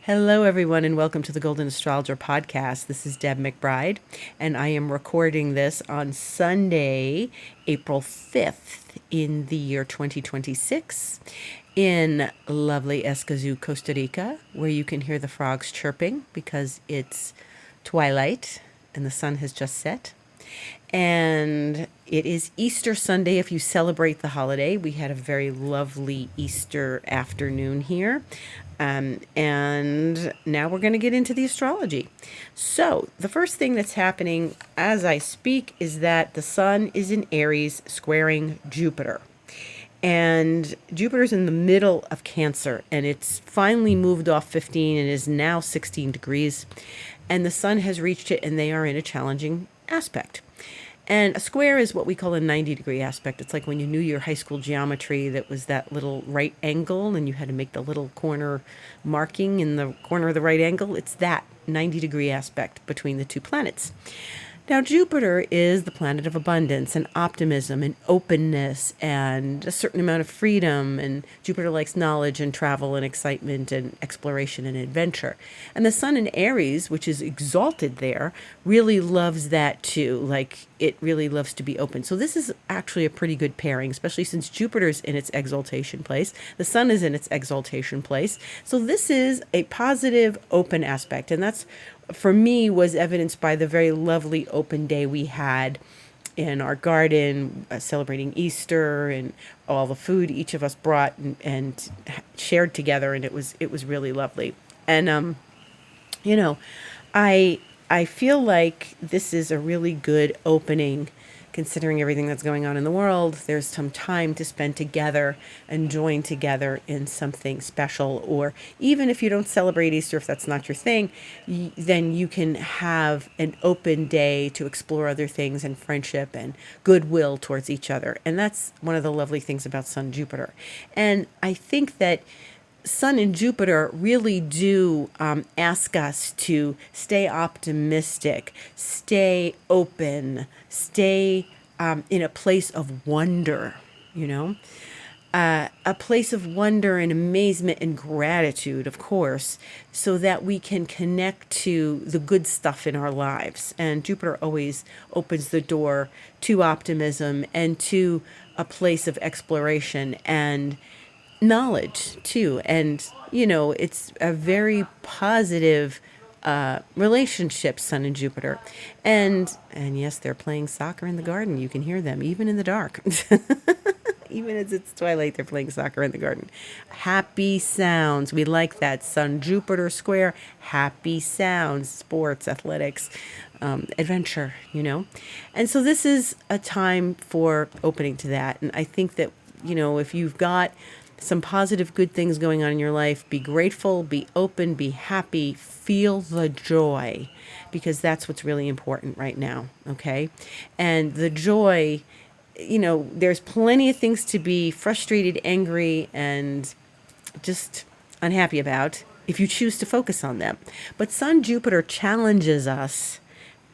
Hello, everyone, and welcome to the Golden Astrologer Podcast. This is Deb McBride, and I am recording this on Sunday, April 5th, in the year 2026, in lovely Escazú, Costa Rica, where you can hear the frogs chirping because it's twilight and the sun has just set. And it is Easter Sunday if you celebrate the holiday. We had a very lovely Easter afternoon here. And now we're going to get into the astrology. So, the first thing that's happening as I speak is that the sun is in Aries squaring Jupiter. And Jupiter's in the middle of Cancer, and it's finally moved off 15 and is now 16 degrees. And the sun has reached it, and they are in a challenging aspect. And a square is what we call a 90-degree aspect. It's like when you knew your high school geometry, that was that little right angle, and you had to make the little corner marking in the corner of the right angle. It's that 90-degree aspect between the two planets. Now, Jupiter is the planet of abundance and optimism and openness and a certain amount of freedom. And Jupiter likes knowledge and travel and excitement and exploration and adventure. And the sun in Aries, which is exalted there, really loves that too. Like, it really loves to be open. So this is actually a pretty good pairing, especially since Jupiter's in its exaltation place. The sun is in its exaltation place. So this is a positive, open aspect. And that's, for me, was evidenced by the very lovely open day we had in our garden, celebrating Easter, and all the food each of us brought and shared together, and it was really lovely. And you know, I feel like this is a really good opening, considering everything that's going on in the world. There's some time to spend together and join together in something special. Or even if you don't celebrate Easter, if that's not your thing, then you can have an open day to explore other things and friendship and goodwill towards each other. And that's one of the lovely things about Sun Jupiter. And I think that Sun and Jupiter really do ask us to stay optimistic, stay open, stay in a place of wonder, a place of wonder and amazement and gratitude, of course, so that we can connect to the good stuff in our lives. And Jupiter always opens the door to optimism and to a place of exploration and knowledge too. And it's a very positive relationship, Sun and Jupiter. And yes, they're playing soccer in the garden. You can hear them even in the dark. Even as it's twilight, they're playing soccer in the garden. Happy sounds, we like that. Sun Jupiter square, happy sounds, sports, athletics, adventure. And so this is a time for opening to that. And I think that if you've got some positive, good things going on in your life, be grateful, be open, be happy, feel the joy, because that's what's really important right now. Okay. And the joy, there's plenty of things to be frustrated, angry, and just unhappy about if you choose to focus on them. But Sun Jupiter challenges us.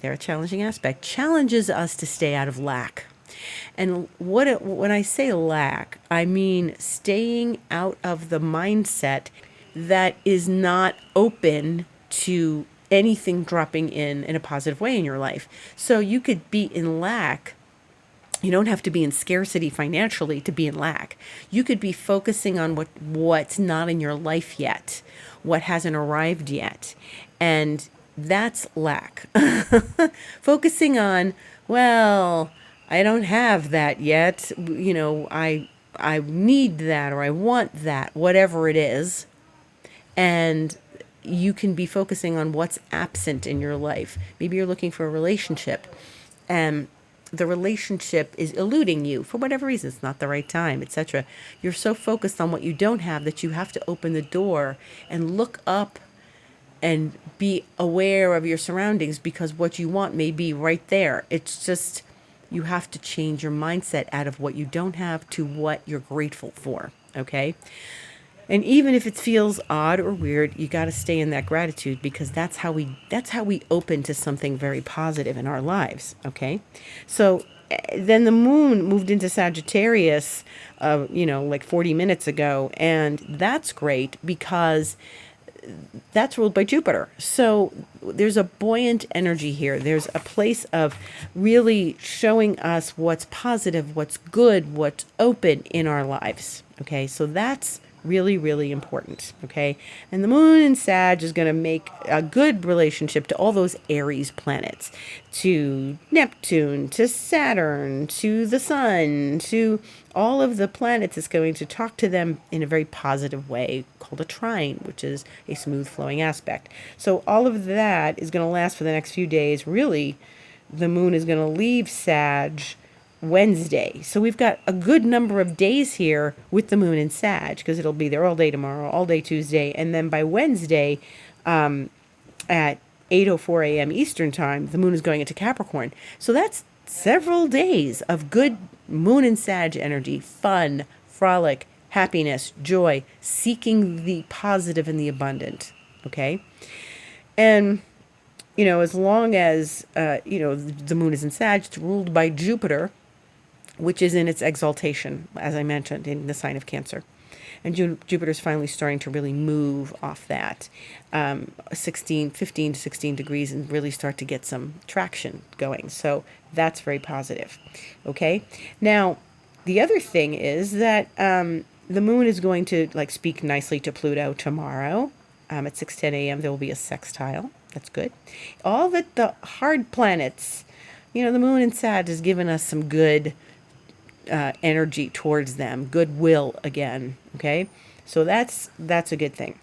They're a challenging aspect, challenges us to stay out of lack. And when I say lack, I mean staying out of the mindset that is not open to anything dropping in a positive way in your life. So you could be in lack. You don't have to be in scarcity financially to be in lack. You could be focusing on what's not in your life yet, what hasn't arrived yet. And that's lack. Focusing on, well, I don't have that yet. I need that, or I want that, whatever it is. And you can be focusing on what's absent in your life. Maybe you're looking for a relationship, and the relationship is eluding you for whatever reason. It's not the right time, etc. You're so focused on what you don't have that you have to open the door and look up and be aware of your surroundings, because what you want may be right there. It's just, you have to change your mindset out of what you don't have to what you're grateful for. Okay. And even if it feels odd or weird, you got to stay in that gratitude, because that's how we open to something very positive in our lives. Okay. So then the moon moved into Sagittarius, like 40 minutes ago. And that's great, because that's ruled by Jupiter. So there's a buoyant energy here. There's a place of really showing us what's positive, what's good, what's open in our lives. Okay, so that's really, really important. Okay, and the moon in Sag is going to make a good relationship to all those Aries planets, to Neptune, to Saturn, to the sun, to all of the planets. Is going to talk to them in a very positive way called a trine, which is a smooth flowing aspect. So all of that is going to last for the next few days. Really, the moon is going to leave Sag Wednesday. So we've got a good number of days here with the moon in Sag, because it'll be there all day tomorrow, all day Tuesday, and then by Wednesday, at 8:04 a.m. Eastern time, the moon is going into Capricorn. So that's several days of good moon and Sag energy, fun, frolic, happiness, joy, seeking the positive and the abundant. Okay, and as long as the moon is in Sag, it's ruled by Jupiter, which is in its exaltation, as I mentioned, in the sign of Cancer. And Jupiter's finally starting to really move off that 15 to 16 degrees, and really start to get some traction going. So that's very positive. Okay. Now, the other thing is that the moon is going to speak nicely to Pluto tomorrow. At 6:10 a.m. there will be a sextile. That's good. All the hard planets, the moon in Sag has given us some good energy towards them, goodwill again. Okay, so that's a good thing.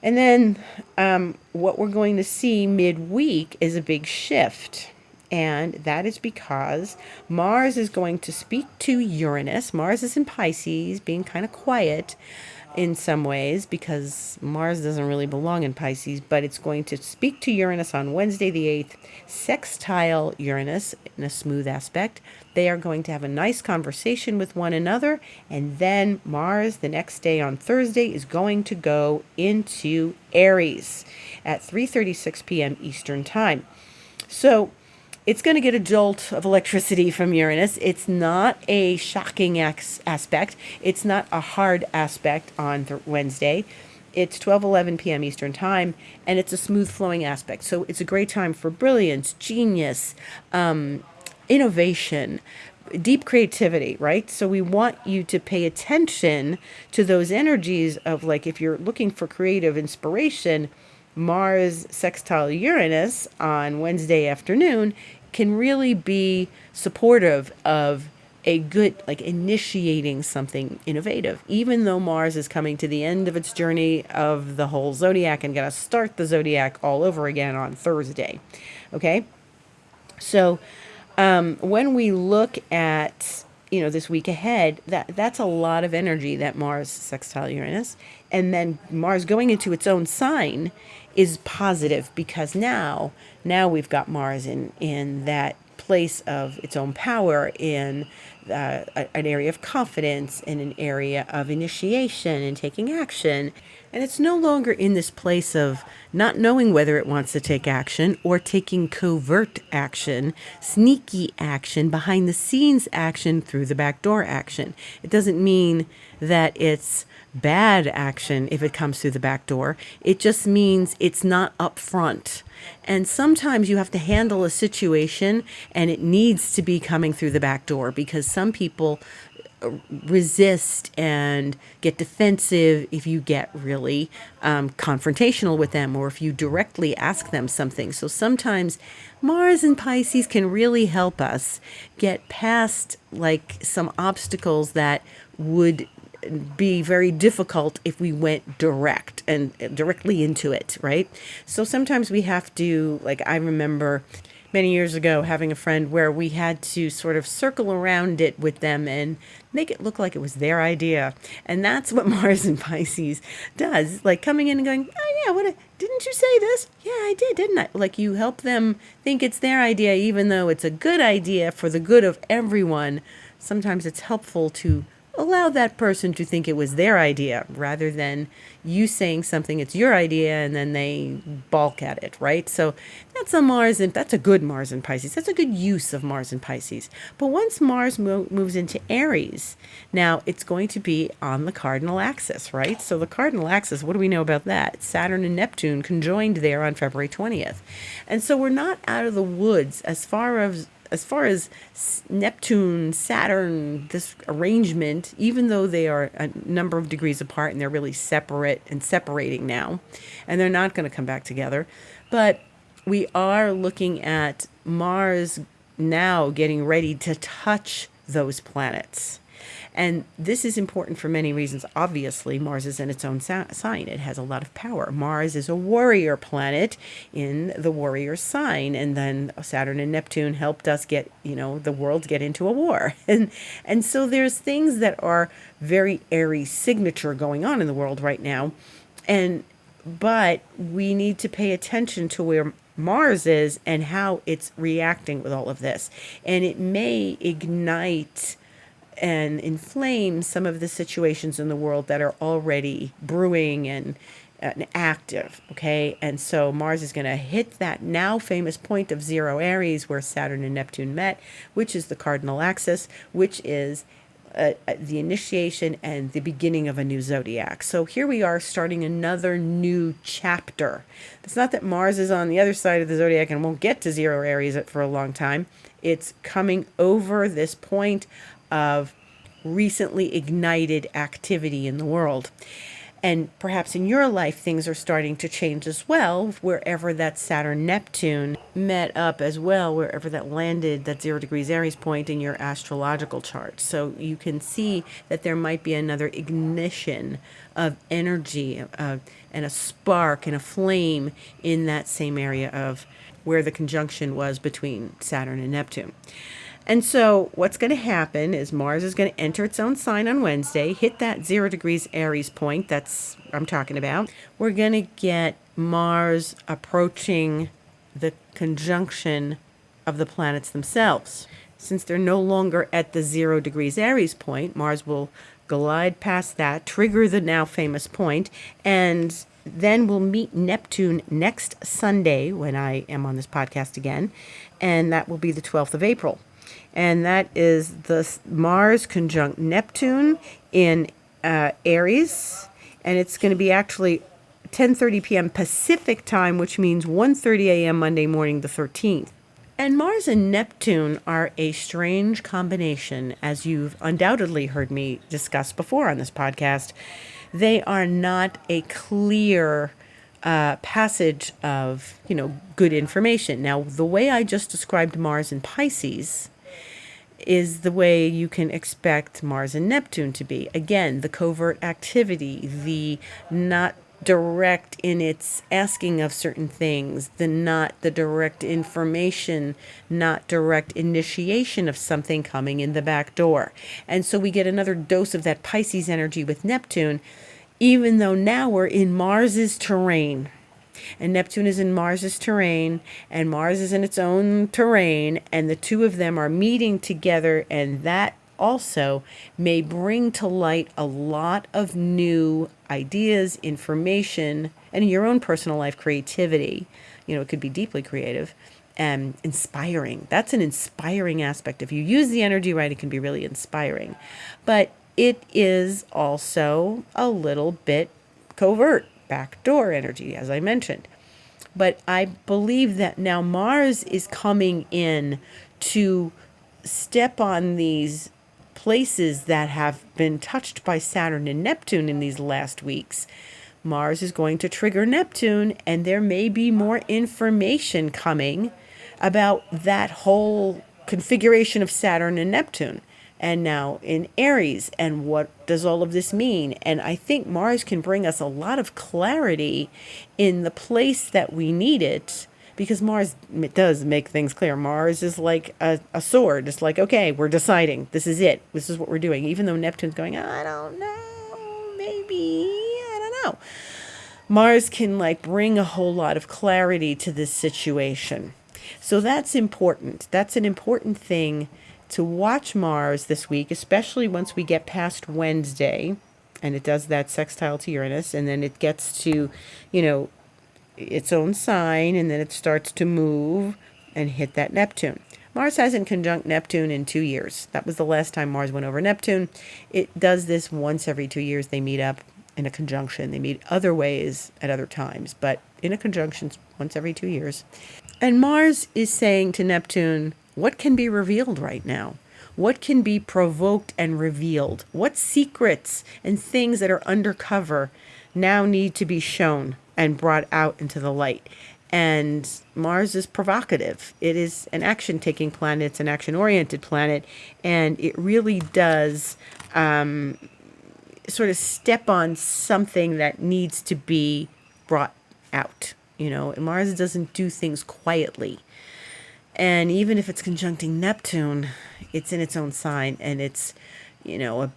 And then what we're going to see midweek is a big shift, and that is because Mars is going to speak to Uranus. Mars is in Pisces, being kind of quiet in some ways, because Mars doesn't really belong in Pisces, but it's going to speak to Uranus on Wednesday the 8th, sextile Uranus in a smooth aspect. They are going to have a nice conversation with one another, and then Mars the next day on Thursday is going to go into Aries at 3:36 p.m. Eastern time. So it's going to get a jolt of electricity from Uranus. It's not a shocking aspect. It's not a hard aspect on Wednesday. It's 12:11 p.m. Eastern time, and it's a smooth flowing aspect. So it's a great time for brilliance, genius, innovation, deep creativity, right? So we want you to pay attention to those energies of, if you're looking for creative inspiration, Mars sextile Uranus on Wednesday afternoon can really be supportive of a good, initiating something innovative, even though Mars is coming to the end of its journey of the whole zodiac and going to start the zodiac all over again on Thursday. Okay, so when we look at this week ahead, that's a lot of energy, that Mars sextile Uranus, and then Mars going into its own sign is positive, because now we've got Mars in that place of its own power, in an area of confidence, in an area of initiation and taking action. And it's no longer in this place of not knowing whether it wants to take action, or taking covert action, sneaky action, behind the scenes action, through the back door action. It doesn't mean that it's bad action if it comes through the back door. It just means it's not upfront. And sometimes you have to handle a situation and it needs to be coming through the back door, because some people resist and get defensive if you get really confrontational with them, or if you directly ask them something. So sometimes Mars and Pisces can really help us get past some obstacles that would be very difficult if we went direct and directly into it, right? So sometimes we have to, I remember many years ago having a friend where we had to sort of circle around it with them and make it look like it was their idea. And that's what Mars and Pisces does, coming in and going, oh yeah, didn't you say this? Yeah, I did, didn't I? You help them think it's their idea, even though it's a good idea for the good of everyone. Sometimes it's helpful to allow that person to think it was their idea rather than you saying something it's your idea and then they balk at it, right? So that's a Mars, and that's a good Mars in Pisces. That's a good use of Mars in Pisces. But once Mars moves into Aries, now it's going to be on the cardinal axis, right? So the cardinal axis, what do we know about that? Saturn and Neptune conjoined there on February 20th. And so we're not out of the woods as far as Neptune, Saturn, this arrangement, even though they are a number of degrees apart and they're really separate and separating now, and they're not going to come back together, but we are looking at Mars now getting ready to touch those planets. And this is important for many reasons. Obviously, Mars is in its own sign. It has a lot of power. Mars is a warrior planet in the warrior sign. And then Saturn and Neptune helped us get, the world get into a war. And so there's things that are very Aries signature going on in the world right now. But we need to pay attention to where Mars is and how it's reacting with all of this. And it may ignite and inflame some of the situations in the world that are already brewing and active, okay? And so Mars is going to hit that now famous point of 0 Aries where Saturn and Neptune met, which is the cardinal axis, which is the initiation and the beginning of a new zodiac. So here we are starting another new chapter. It's not that Mars is on the other side of the zodiac and won't get to 0 Aries for a long time. It's coming over this point of recently ignited activity in the world. And perhaps in your life, things are starting to change as well, wherever that Saturn-Neptune met up as well, wherever that landed, that 0 degrees Aries point in your astrological chart. So you can see that there might be another ignition of energy and a spark and a flame in that same area of where the conjunction was between Saturn and Neptune. And so what's going to happen is Mars is going to enter its own sign on Wednesday, hit that 0 degrees Aries point that's I'm talking about. We're going to get Mars approaching the conjunction of the planets themselves. Since they're no longer at the 0 degrees Aries point, Mars will glide past that, trigger the now famous point, and then we'll meet Neptune next Sunday when I am on this podcast again, and that will be the 12th of April. And that is the Mars conjunct Neptune in Aries. And it's going to be actually 10:30 p.m. Pacific time, which means 1:30 a.m. Monday morning, the 13th. And Mars and Neptune are a strange combination, as you've undoubtedly heard me discuss before on this podcast. They are not a clear passage of, good information. Now, the way I just described Mars and Pisces is the way you can expect Mars and Neptune to be. Again, the covert activity, the not direct in its asking of certain things, not the direct information, not direct initiation of something coming in the back door. And so we get another dose of that Pisces energy with Neptune, even though now we're in Mars's terrain. And Neptune is in Mars's terrain, and Mars is in its own terrain, and the two of them are meeting together, and that also may bring to light a lot of new ideas, information, and in your own personal life, creativity. It could be deeply creative and inspiring. That's an inspiring aspect. If you use the energy right, it can be really inspiring. But it is also a little bit covert. Backdoor energy, as I mentioned. But I believe that now Mars is coming in to step on these places that have been touched by Saturn and Neptune in these last weeks. Mars is going to trigger Neptune, and there may be more information coming about that whole configuration of Saturn and Neptune. And now in Aries, and what does all of this mean? And I think Mars can bring us a lot of clarity in the place that we need it, because Mars does make things clear. Mars is like a sword. It's like, okay, we're deciding. This is it. This is what we're doing. Even though Neptune's going, I don't know, maybe, I don't know. Mars can bring a whole lot of clarity to this situation. So that's important. That's an important thing to watch Mars this week, especially once we get past Wednesday, and it does that sextile to Uranus, and then it gets to, you know, its own sign, and then it starts to move and hit that Neptune. Mars hasn't conjunct Neptune in 2 years. That was the last time Mars went over Neptune. It does this once every 2 years. They meet up in a conjunction. They meet other ways at other times, but in a conjunction once every 2 years. And Mars is saying to Neptune, what can be revealed right now? What can be provoked and revealed? What secrets and things that are undercover now need to be shown and brought out into the light? And Mars is provocative. It is an action-taking planet. It's an action-oriented planet. And it really does sort of step on something that needs to be brought out. You know, Mars doesn't do things quietly. And even if it's conjuncting Neptune, it's in its own sign, and it's, you know,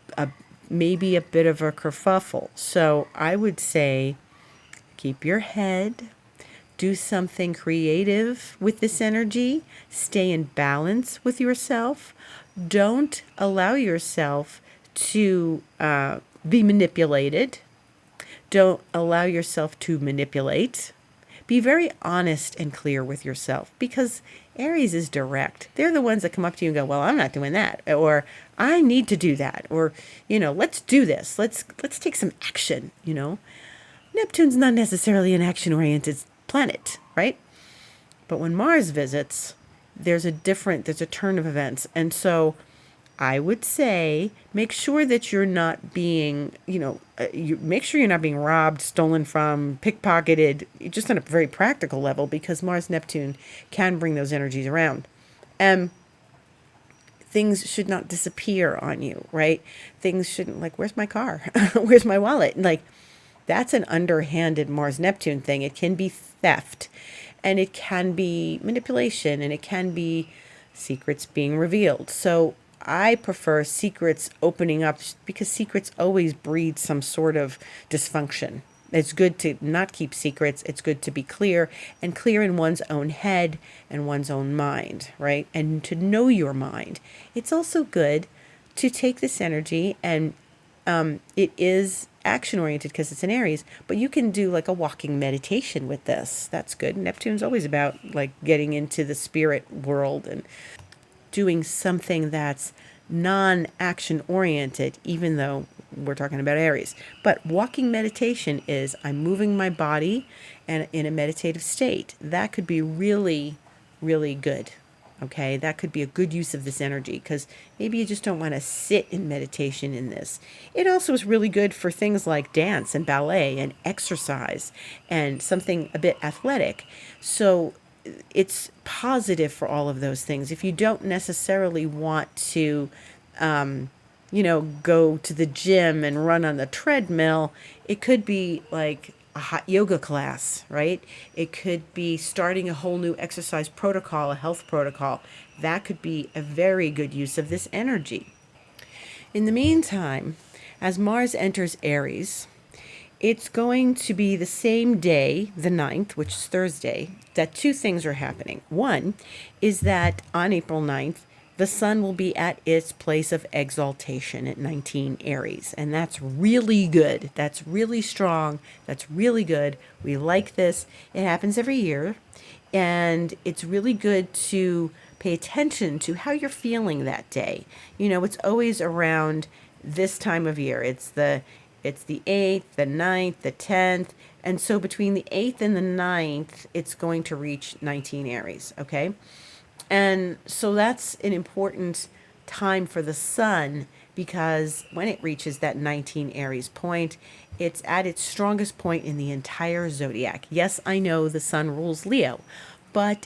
maybe a bit of a kerfuffle. So I would say keep your head, do something creative with this energy, stay in balance with yourself. Don't allow yourself to be manipulated. Don't allow yourself to manipulate. Be very honest and clear with yourself, because Aries is direct. They're the ones that come up to you and go, well, I'm not doing that, or I need to do that, or, you know, let's do this. Let's take some action, you know. Neptune's not necessarily an action-oriented planet, right? But when Mars visits, there's a turn of events. And so I would say make sure that you're not being, make sure you're not being robbed, stolen from, pickpocketed, just on a very practical level, because Mars Neptune can bring those energies around. Things should not disappear on you, right? Things shouldn't, like, where's my car? Where's my wallet? Like, that's an underhanded Mars Neptune thing. It can be theft, and it can be manipulation, and it can be secrets being revealed. So I prefer secrets opening up, because secrets always breed some sort of dysfunction. It's good to not keep secrets. It's good to be clear, and clear in one's own head and one's own mind, right? And to know your mind. It's also good to take this energy, and it is action oriented because it's an Aries, but you can do like a walking meditation with this. That's good. Neptune's always about like getting into the spirit world and doing something that's non-action oriented, even though we're talking about Aries. But walking meditation is I'm moving my body and in a meditative state. That could be really, really good. Okay, that could be a good use of this energy, because maybe you just don't want to sit in meditation in this. It also is really good for things like dance and ballet and exercise and something a bit athletic. So it's positive for all of those things. If you don't necessarily want to, go to the gym and run on the treadmill, it could be like a hot yoga class, right? It could be starting a whole new exercise protocol, a health protocol. That could be a very good use of this energy. In the meantime, as Mars enters Aries, it's going to be the same day, the 9th, which is Thursday, that two things are happening. One is that on April 9th, the sun will be at its place of exaltation at 19 Aries. And that's really good. That's really strong. That's really good. We like this. It happens every year. And it's really good to pay attention to how you're feeling that day. It's always around this time of year. It's the 8th, the 9th, the 10th. And so between the 8th and the 9th, it's going to reach 19 Aries, okay? And so that's an important time for the sun, because when it reaches that 19 Aries point, it's at its strongest point in the entire zodiac. Yes, I know the sun rules Leo, but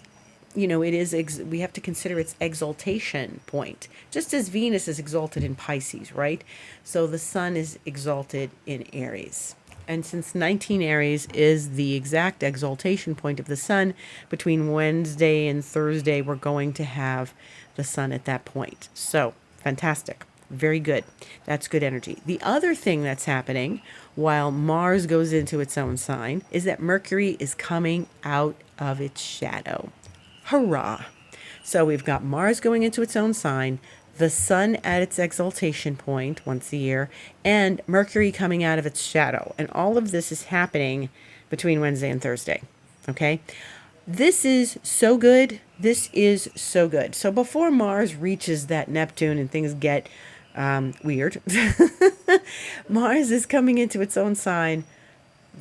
it is, we have to consider its exaltation point, just as Venus is exalted in Pisces, right? So the sun is exalted in Aries. And since 19 Aries is the exact exaltation point of the sun, between Wednesday and Thursday, we're going to have the sun at that point. So fantastic. Very good. That's good energy. The other thing that's happening while Mars goes into its own sign is that Mercury is coming out of its shadow. Hurrah! So we've got Mars going into its own sign, the sun at its exaltation point once a year, and Mercury coming out of its shadow. And all of this is happening between Wednesday and Thursday. Okay? This is so good. This is so good. So before Mars reaches that Neptune and things get weird, Mars is coming into its own sign.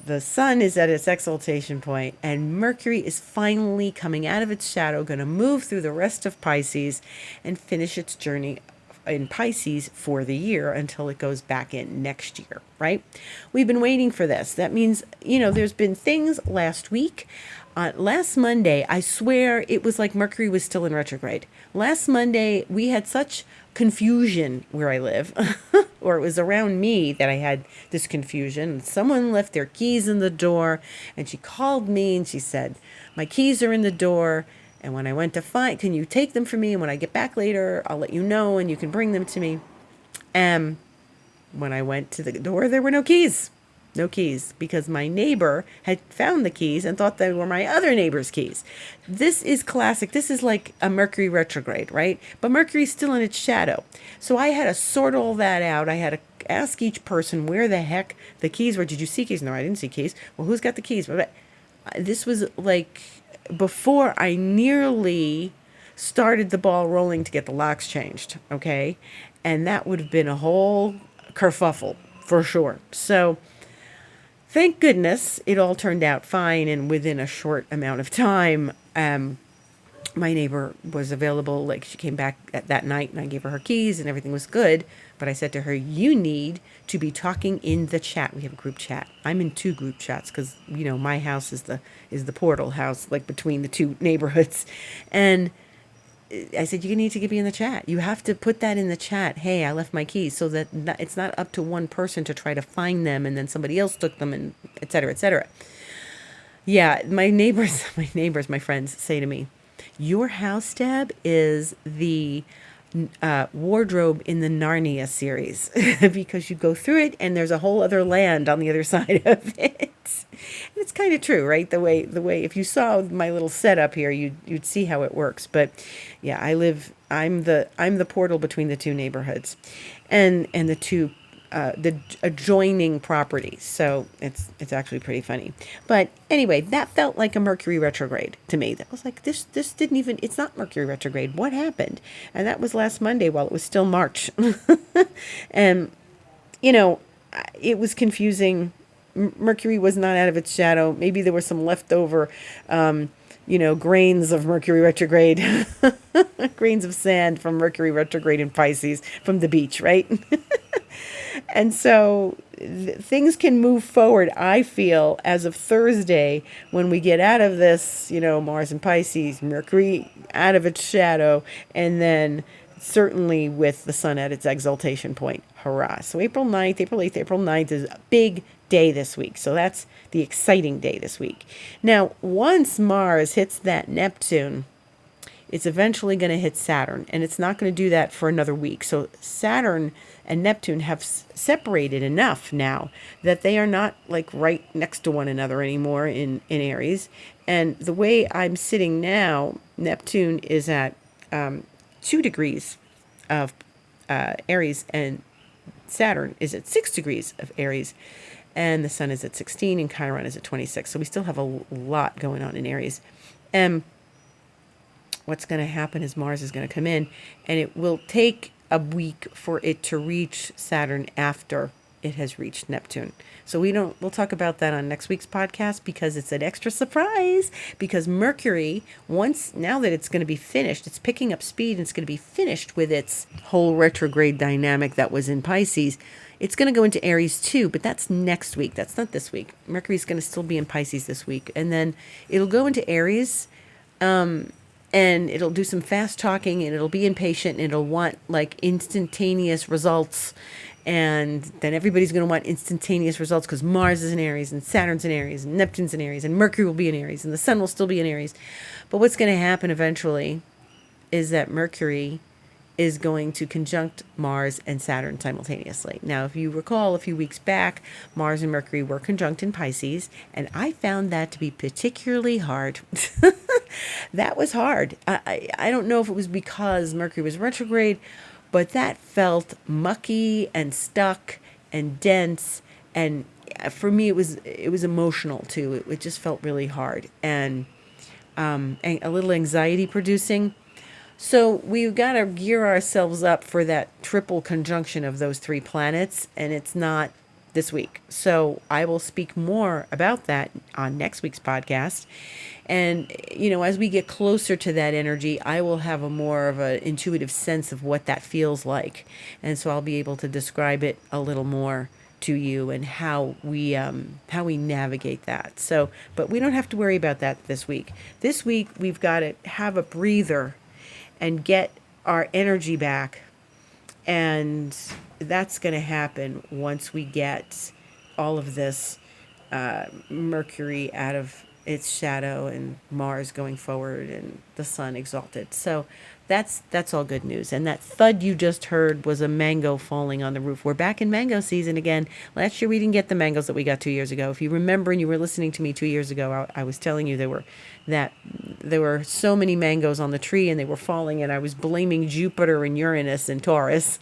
The sun is at its exaltation point, and Mercury is finally coming out of its shadow, going to move through the rest of Pisces and finish its journey in Pisces for the year until it goes back in next year, right? We've been waiting for this. That means, there's been things last week. Last Monday, I swear it was like Mercury was still in retrograde. Last Monday, we had such confusion where I live, or it was around me that I had this confusion. Someone left their keys in the door, and she called me and she said, "My keys are in the door. And when I went to find, can you take them for me? And when I get back later, I'll let you know and you can bring them to me." And when I went to the door, there were no keys. No keys, because my neighbor had found the keys and thought they were my other neighbor's keys. This is classic. This is like a Mercury retrograde, right? But Mercury's still in its shadow. So I had to sort all that out. I had to ask each person where the heck the keys were. Did you see keys? No, I didn't see keys. Well, who's got the keys? This was like before I nearly started the ball rolling to get the locks changed, okay? And that would have been a whole kerfuffle for sure. So thank goodness it all turned out fine, and within a short amount of time, my neighbor was available. Like, she came back that night and I gave her her keys and everything was good. But I said to her, "You need to be talking in the chat." We have a group chat. I'm in 2 group chats because, my house is the portal house, like between the 2 neighborhoods. And I said, "You need to be in the chat. You have to put that in the chat. Hey, I left my keys," so that it's not up to one person to try to find them and then somebody else took them, and et cetera, et cetera. Yeah, my neighbors, my friends say to me, "Your house, Deb, is the wardrobe in the Narnia series," because you go through it and there's a whole other land on the other side of it. And it's kind of true, right? The way if you saw my little setup here, you'd see how it works. But yeah, I'm the portal between the 2 neighborhoods and the 2 the adjoining properties. So it's actually pretty funny. But anyway, that felt like a Mercury retrograde to me. That was like, this didn't even, it's not Mercury retrograde. What happened? And that was last Monday while it was still March. And, it was confusing. Mercury was not out of its shadow. Maybe there were some leftover, grains of Mercury retrograde, grains of sand from Mercury retrograde in Pisces from the beach, right? And so things can move forward, I feel, as of Thursday, when we get out of this, Mars and Pisces, Mercury out of its shadow, and then certainly with the sun at its exaltation point. Hurrah. So April 9th, April 8th, April 9th is a big day this week. So that's the exciting day this week. Now, once Mars hits that Neptune, it's eventually going to hit Saturn, and it's not going to do that for another week. So Saturn and Neptune have separated enough now that they are not like right next to one another anymore in Aries. And the way I'm sitting now, Neptune is at 2 degrees of Aries, and Saturn is at 6 degrees of Aries, and the sun is at 16 and Chiron is at 26. So we still have a lot going on in Aries. And what's going to happen is Mars is going to come in, and it will take a week for it to reach Saturn after it has reached Neptune. So we'll talk about that on next week's podcast, because it's an extra surprise, because Mercury, now that it's going to be finished, it's picking up speed and it's going to be finished with its whole retrograde dynamic that was in Pisces. It's going to go into Aries too, but that's next week. That's not this week. Mercury's going to still be in Pisces this week, and then it'll go into Aries, and it'll do some fast talking, and it'll be impatient, and it'll want like instantaneous results. And then everybody's going to want instantaneous results because Mars is in Aries, and Saturn's in Aries, and Neptune's in Aries, and Mercury will be in Aries, and the sun will still be in Aries. But what's going to happen eventually is that Mercury is going to conjunct Mars and Saturn simultaneously. Now, if you recall, a few weeks back, Mars and Mercury were conjunct in Pisces, and I found that to be particularly hard That was hard. I don't know if it was because Mercury was retrograde, but that felt mucky and stuck and dense. And for me, it was emotional too. It just felt really hard and a little anxiety producing. So we've got to gear ourselves up for that triple conjunction of those three planets, and it's not this week. So I will speak more about that on next week's podcast. And, as we get closer to that energy, I will have a more of an intuitive sense of what that feels like. And so I'll be able to describe it a little more to you and how we navigate that. So, but we don't have to worry about that this week. This week we've got to have a breather and get our energy back. And that's going to happen once we get all of this Mercury out of its shadow and Mars going forward and the sun exalted. So that's all good news. And that thud you just heard was a mango falling on the roof. We're back in mango season again. Last year we didn't get the mangoes that we got 2 years ago. If you remember and you were listening to me 2 years ago, I was telling you there were so many mangoes on the tree and they were falling, and I was blaming Jupiter and Uranus and Taurus.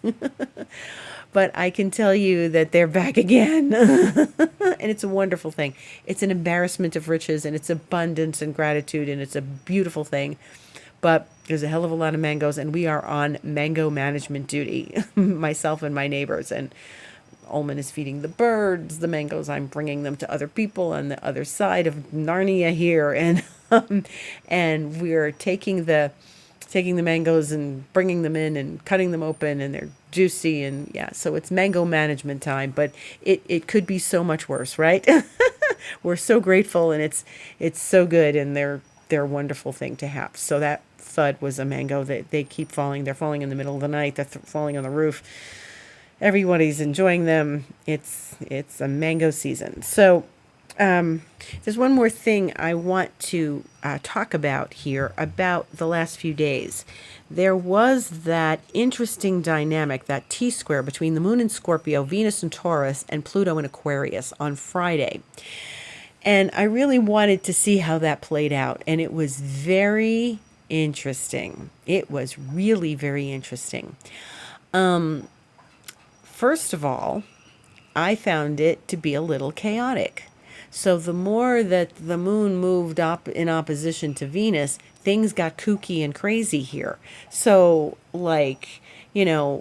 But I can tell you that they're back again. And it's a wonderful thing. It's an embarrassment of riches, and it's abundance and gratitude, and it's a beautiful thing. But there's a hell of a lot of mangoes, and we are on mango management duty, myself and my neighbors. And Ullman is feeding the birds the mangoes. I'm bringing them to other people on the other side of Narnia here. And we're taking the mangoes and bringing them in and cutting them open, and they're juicy. And yeah, so it's mango management time, but it could be so much worse, right? We're so grateful, and it's so good, and they're a wonderful thing to have. So that thud was a mango that they keep falling. They're falling in the middle of the night. They're falling on the roof. Everybody's enjoying them. It's a mango season. So there's one more thing I want to talk about here about the last few days. There was that interesting dynamic, that T-square between the moon in Scorpio, Venus in Taurus, and Pluto in Aquarius on Friday. And I really wanted to see how that played out. And it was very interesting. It was really very interesting. First of all, I found it to be a little chaotic. So the more that the moon moved up in opposition to Venus, things got kooky and crazy here. So, like, my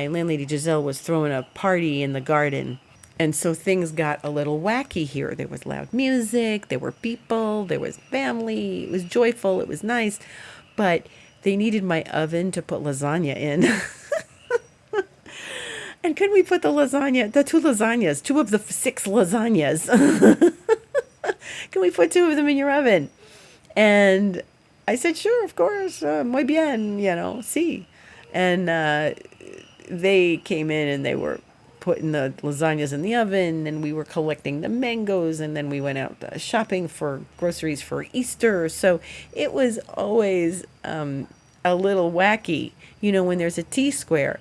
landlady Giselle was throwing a party in the garden. And so things got a little wacky here. There was loud music, there were people, there was family. It was joyful, it was nice. But they needed my oven to put lasagna in. And could we put two lasagnas, two of the 6 lasagnas? Can we put 2 of them in your oven? And I said, sure, of course, muy bien, sí. And they came in and they were putting the lasagnas in the oven, and we were collecting the mangoes, and then we went out shopping for groceries for Easter. So it was always a little wacky, when there's a T-square.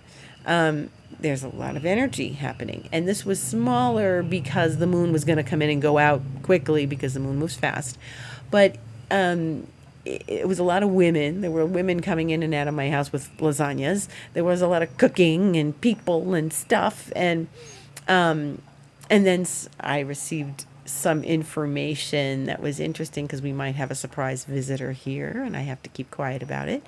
There's a lot of energy happening. And this was smaller because the moon was going to come in and go out quickly because the moon moves fast. But it was a lot of women. There were women coming in and out of my house with lasagnas. There was a lot of cooking and people and stuff. And then I received some information that was interesting because we might have a surprise visitor here, and I have to keep quiet about it.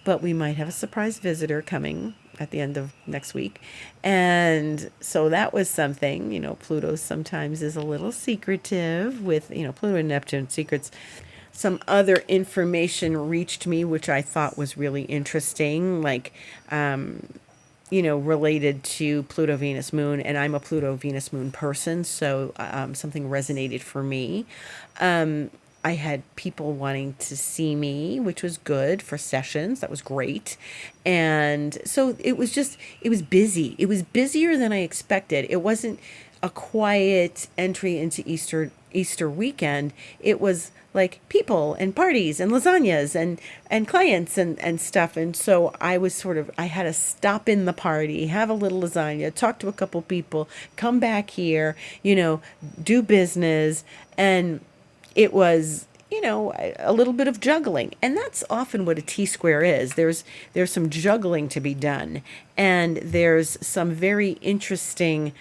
But we might have a surprise visitor coming at the end of next week. And so that was something. Pluto sometimes is a little secretive with, Pluto and Neptune secrets. Some other information reached me, which I thought was really interesting, like, related to Pluto, Venus, Moon. And I'm a Pluto, Venus, Moon person, so something resonated for me. I had people wanting to see me, which was good for sessions. That was great. And so it was busy. It was busier than I expected. It wasn't a quiet entry into Easter weekend. It was like people and parties and lasagnas and clients and stuff. And so I had to stop in the party, have a little lasagna, talk to a couple people, come back here, do business. And it was a little bit of juggling. And that's often what a T-square is. There's some juggling to be done. And there's some very interesting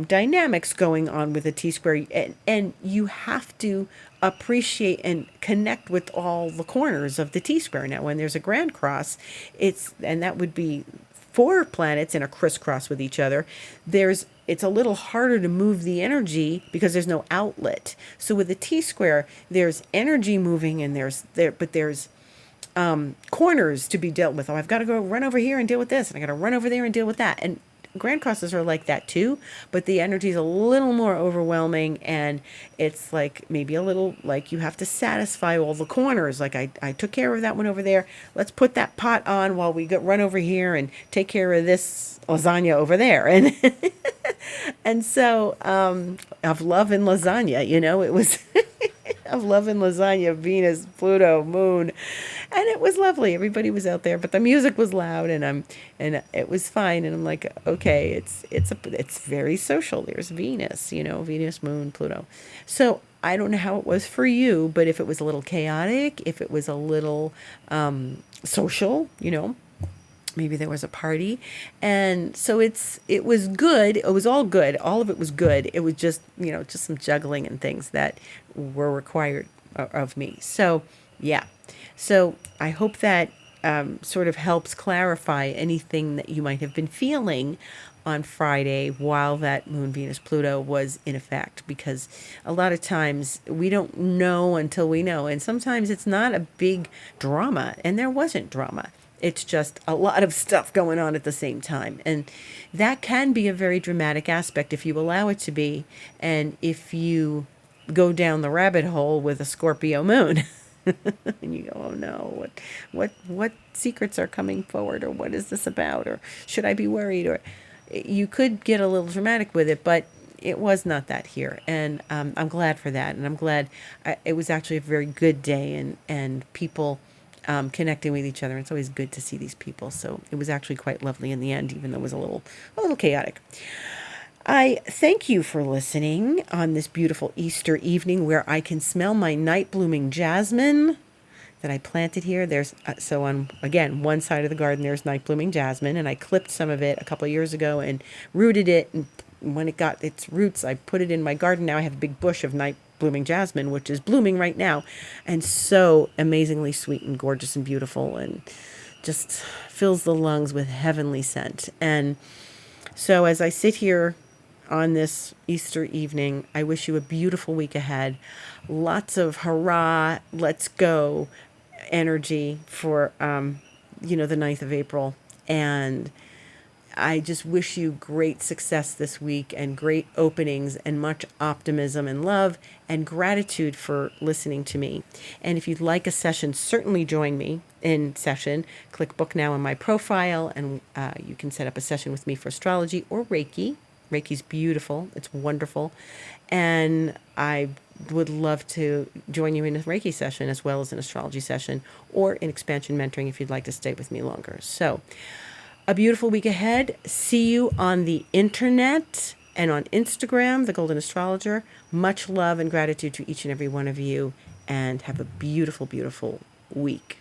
dynamics going on with a T-square. And you have to appreciate and connect with all the corners of the T-square. Now, when there's a grand cross, and that would be four planets in a crisscross with each other, it's a little harder to move the energy because there's no outlet. So with a T-square, there's energy moving, and there's corners to be dealt with. Oh, I've got to go run over here and deal with this, and I got to run over there and deal with that. And grand crosses are like that too, but the energy is a little more overwhelming, and it's like maybe a little like you have to satisfy all the corners. Like I took care of that one over there. Let's put that pot on while we run over here and take care of this lasagna over there. And and so of love and lasagna, it was of love and lasagna, Venus, Pluto, Moon, and it was lovely. Everybody was out there, but the music was loud, and it was fine. And I'm like, okay, it's very social. There's Venus, Venus, Moon, Pluto. So I don't know how it was for you, but if it was a little chaotic, if it was a little social, maybe there was a party. And so it was good. It was all good. All of it was good. It was just, just some juggling and things that were required of me. So, yeah. So I hope that sort of helps clarify anything that you might have been feeling on Friday while that Moon, Venus, Pluto was in effect, because a lot of times we don't know until we know. And sometimes it's not a big drama, and there wasn't drama. It's just a lot of stuff going on at the same time. And that can be a very dramatic aspect if you allow it to be. And if you go down the rabbit hole with a Scorpio moon and you go, oh no, what secrets are coming forward? Or what is this about? Or should I be worried? Or you could get a little dramatic with it, but it was not that here. And I'm glad for that. And I'm glad it was actually a very good day, and people connecting with each other. It's always good to see these people. So it was actually quite lovely in the end, even though it was a little chaotic. I thank you for listening on this beautiful Easter evening where I can smell my night blooming jasmine that I planted here. There's so on, again, one side of the garden, there's night blooming jasmine, and I clipped some of it a couple of years ago and rooted it. And when it got its roots, I put it in my garden. Now I have a big bush of night blooming jasmine, which is blooming right now, and so amazingly sweet and gorgeous and beautiful, and just fills the lungs with heavenly scent. And so as I sit here on this Easter evening, I wish you a beautiful week ahead. Lots of hurrah, let's go energy for the 9th of April. And I just wish you great success this week, and great openings, and much optimism and love and gratitude for listening to me. And if you'd like a session, certainly join me in session. Click book now on my profile, and you can set up a session with me for astrology or Reiki. Reiki's beautiful. It's wonderful. And I would love to join you in a Reiki session as well as an astrology session, or in expansion mentoring if you'd like to stay with me longer. So a beautiful week ahead. See you on the internet and on Instagram, The Golden Astrologer. Much love and gratitude to each and every one of you, and have a beautiful, beautiful week.